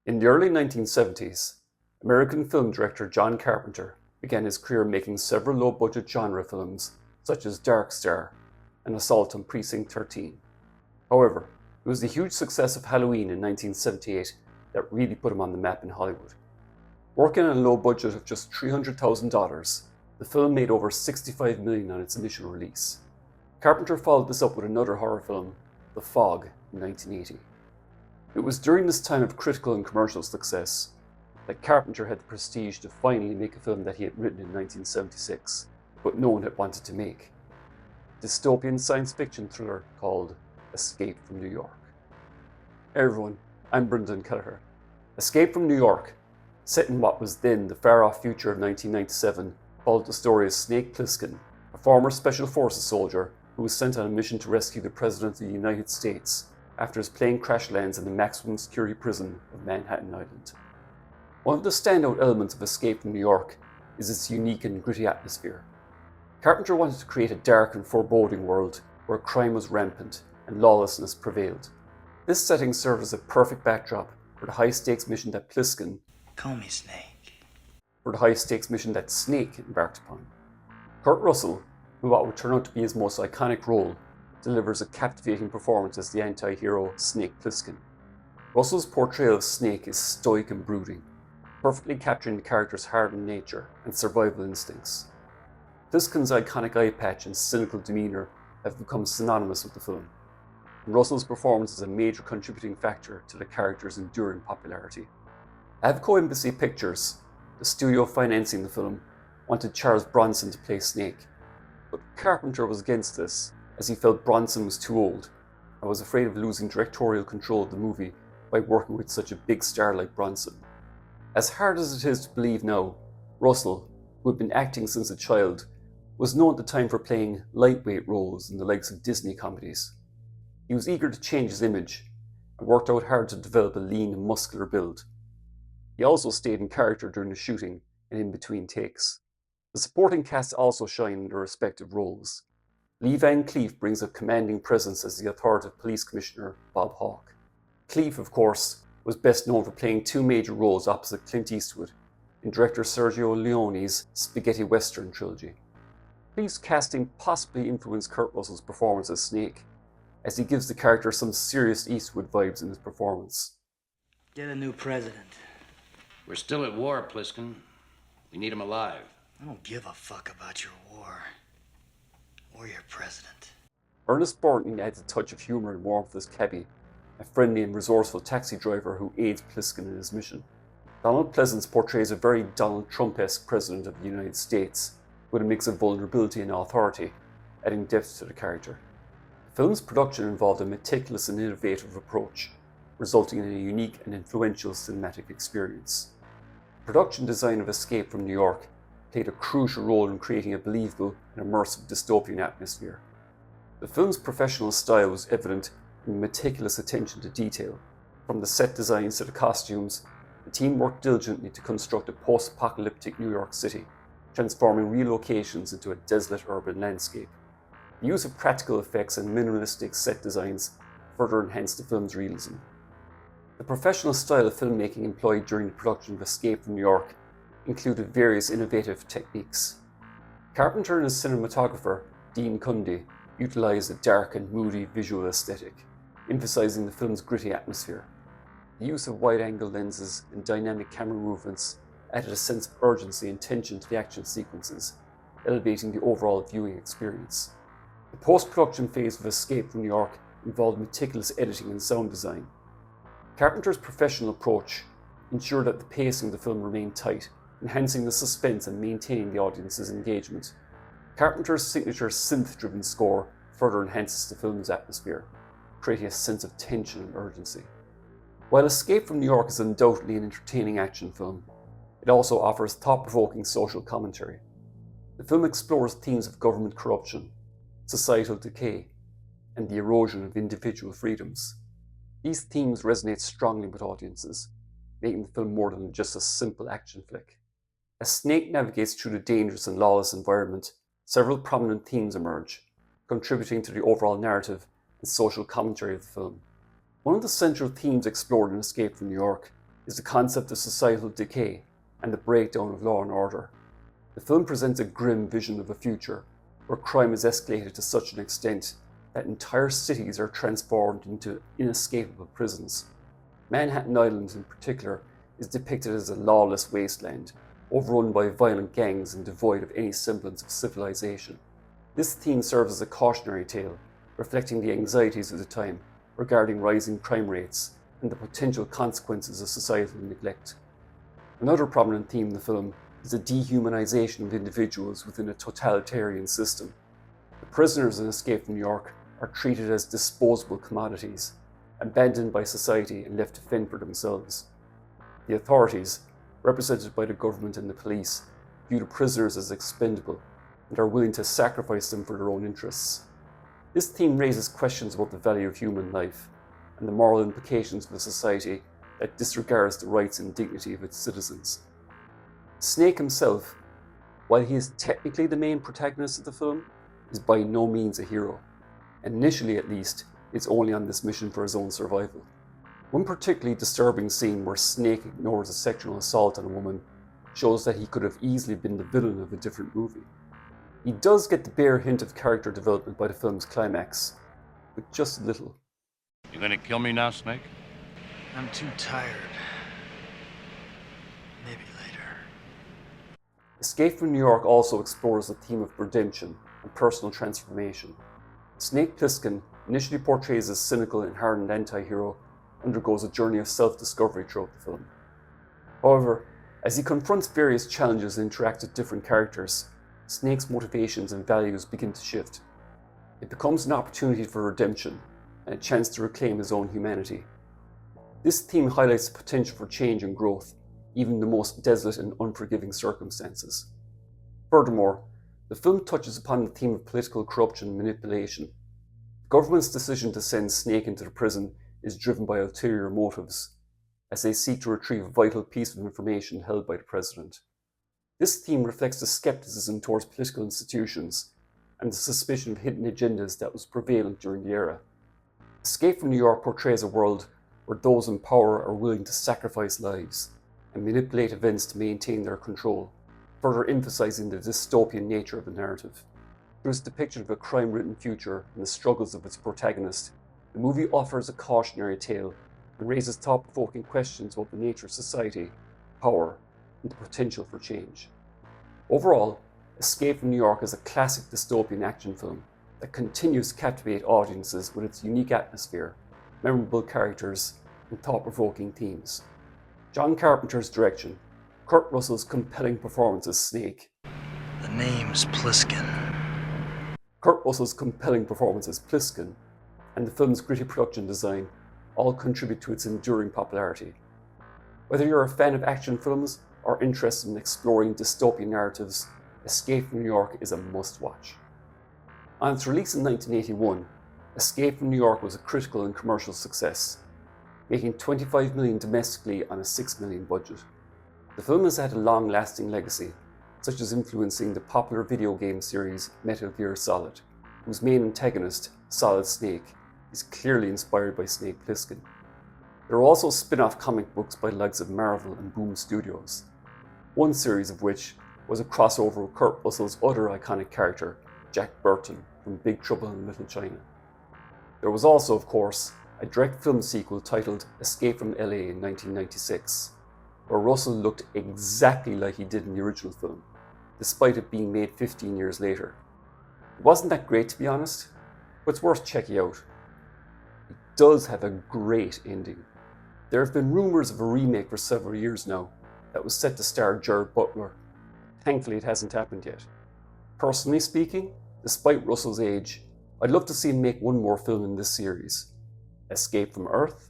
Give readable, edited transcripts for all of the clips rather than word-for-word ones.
In the early 1970s, American film director John Carpenter began his career making several low-budget genre films such as Dark Star and Assault on Precinct 13. However, it was the huge success of Halloween in 1978 that really put him on the map in Hollywood. Working on a low budget of just $300,000, the film made over $65 million on its initial release. Carpenter followed this up with another horror film, The Fog, in 1980. It was during this time of critical and commercial success that Carpenter had the prestige to finally make a film that he had written in 1976, but no one had wanted to make. A dystopian science fiction thriller called Escape from New York. Hey everyone, I'm Brendan Kelleher. Escape from New York, set in what was then the far-off future of 1997, followed the story of Snake Plissken, a former Special Forces soldier who was sent on a mission to rescue the President of the United States after his plane crash lands in the maximum security prison of Manhattan Island. One of the standout elements of Escape from New York is its unique and gritty atmosphere. Carpenter wanted to create a dark and foreboding world where crime was rampant and lawlessness prevailed. This setting served as a perfect backdrop for the high-stakes mission that Plissken, call me Snake, for the high-stakes mission that Snake embarked upon. Kurt Russell, who what would turn out to be his most iconic role, delivers a captivating performance as the anti-hero Snake Plissken. Russell's portrayal of Snake is stoic and brooding, perfectly capturing the character's hardened nature and survival instincts. Plissken's iconic eye patch and cynical demeanour have become synonymous with the film, and Russell's performance is a major contributing factor to the character's enduring popularity. Avco Embassy Pictures, the studio financing the film, wanted Charles Bronson to play Snake, but Carpenter was against this, as he felt Bronson was too old and was afraid of losing directorial control of the movie by working with such a big star like Bronson. As hard as it is to believe now, Russell, who had been acting since a child, was known at the time for playing lightweight roles in the likes of Disney comedies. He was eager to change his image and worked out hard to develop a lean and muscular build. He also stayed in character during the shooting and in between takes. The supporting cast also shine in their respective roles. Lee Van Cleef brings a commanding presence as the authoritative police commissioner, Bob Hawke. Cleef, of course, was best known for playing two major roles opposite Clint Eastwood in director Sergio Leone's spaghetti western trilogy. Cleef's casting possibly influenced Kurt Russell's performance as Snake, as he gives the character some serious Eastwood vibes in his performance. Get a new president. We're still at war, Plissken. We need him alive. I don't give a fuck about your war. Or your president. Ernest Borgnine adds a touch of humour and warmth as Cabby, a friendly and resourceful taxi driver who aids Plissken in his mission. Donald Pleasance portrays a very Donald Trump-esque president of the United States, with a mix of vulnerability and authority, adding depth to the character. The film's production involved a meticulous and innovative approach, resulting in a unique and influential cinematic experience. The production design of Escape from New York played a crucial role in creating a believable and immersive dystopian atmosphere. The film's professional style was evident in the meticulous attention to detail. From the set designs to the costumes, the team worked diligently to construct a post-apocalyptic New York City, transforming real locations into a desolate urban landscape. The use of practical effects and minimalistic set designs further enhanced the film's realism. The professional style of filmmaking employed during the production of Escape from New York included various innovative techniques. Carpenter and his cinematographer, Dean Cundy, utilised a dark and moody visual aesthetic, emphasising the film's gritty atmosphere. The use of wide-angle lenses and dynamic camera movements added a sense of urgency and tension to the action sequences, elevating the overall viewing experience. The post-production phase of Escape from New York involved meticulous editing and sound design. Carpenter's professional approach ensured that the pacing of the film remained tight, enhancing the suspense and maintaining the audience's engagement. Carpenter's signature synth-driven score further enhances the film's atmosphere, creating a sense of tension and urgency. While Escape from New York is undoubtedly an entertaining action film, it also offers thought-provoking social commentary. The film explores themes of government corruption, societal decay, and the erosion of individual freedoms. These themes resonate strongly with audiences, making the film more than just a simple action flick. As Snake navigates through the dangerous and lawless environment, several prominent themes emerge, contributing to the overall narrative and social commentary of the film. One of the central themes explored in Escape from New York is the concept of societal decay and the breakdown of law and order. The film presents a grim vision of a future where crime is escalated to such an extent that entire cities are transformed into inescapable prisons. Manhattan Island in particular is depicted as a lawless wasteland, overrun by violent gangs and devoid of any semblance of civilization. This theme serves as a cautionary tale, reflecting the anxieties of the time regarding rising crime rates and the potential consequences of societal neglect. Another prominent theme in the film is the dehumanization of individuals within a totalitarian system. The prisoners in Escape from New York are treated as disposable commodities, abandoned by society and left to fend for themselves. The authorities, represented by the government and the police, view the prisoners as expendable and are willing to sacrifice them for their own interests. This theme raises questions about the value of human life and the moral implications of a society that disregards the rights and dignity of its citizens. Snake himself, while he is technically the main protagonist of the film, is by no means a hero. Initially at least, it's only on this mission for his own survival. One particularly disturbing scene where Snake ignores a sexual assault on a woman shows that he could have easily been the villain of a different movie. He does get the bare hint of character development by the film's climax, but just a little. You gonna kill me now, Snake? I'm too tired. Maybe later. Escape from New York also explores the theme of redemption and personal transformation. Snake Plissken, initially portrayed as a cynical and hardened anti-hero, undergoes a journey of self-discovery throughout the film. However, as he confronts various challenges and interacts with different characters, Snake's motivations and values begin to shift. It becomes an opportunity for redemption and a chance to reclaim his own humanity. This theme highlights the potential for change and growth, even in the most desolate and unforgiving circumstances. Furthermore, the film touches upon the theme of political corruption and manipulation. The government's decision to send Snake into the prison is driven by ulterior motives, as they seek to retrieve a vital piece of information held by the president. This theme reflects the skepticism towards political institutions and the suspicion of hidden agendas that was prevalent during the era. Escape from New York portrays a world where those in power are willing to sacrifice lives and manipulate events to maintain their control, further emphasizing the dystopian nature of the narrative. Through its depiction of a crime-ridden future and the struggles of its protagonist, the movie offers a cautionary tale and raises thought-provoking questions about the nature of society, power, and the potential for change. Overall, Escape from New York is a classic dystopian action film that continues to captivate audiences with its unique atmosphere, memorable characters, and thought-provoking themes. John Carpenter's direction, Kurt Russell's compelling performance as Snake, The name's Plissken. Kurt Russell's compelling performance as Plissken, and the film's gritty production design all contribute to its enduring popularity. Whether you're a fan of action films or interested in exploring dystopian narratives, Escape from New York is a must-watch. On its release in 1981, Escape from New York was a critical and commercial success, making $25 million domestically on a $6 million budget. The film has had a long-lasting legacy, such as influencing the popular video game series Metal Gear Solid, whose main antagonist, Solid Snake, is clearly inspired by Snake Plissken. There are also spin-off comic books by the likes of Marvel and Boom Studios, one series of which was a crossover with Kurt Russell's other iconic character, Jack Burton from Big Trouble in Little China. There was also, of course, a direct film sequel titled Escape from LA in 1996, where Russell looked exactly like he did in the original film, despite it being made 15 years later. It wasn't that great, to be honest, but it's worth checking out. It does have a great ending. There have been rumours of a remake for several years now that was set to star Jared Butler. Thankfully, it hasn't happened yet. Personally speaking, despite Russell's age, I'd love to see him make one more film in this series. Escape from Earth?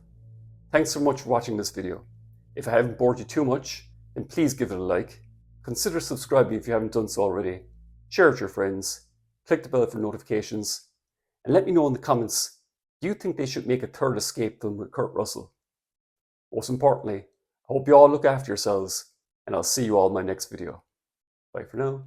Thanks so much for watching this video. If I haven't bored you too much, then please give it a like. Consider subscribing if you haven't done so already. Share it with your friends. Click the bell for notifications. And let me know in the comments, do you think they should make a third Escape film with Kurt Russell? Most importantly, I hope you all look after yourselves, and I'll see you all in my next video. Bye for now.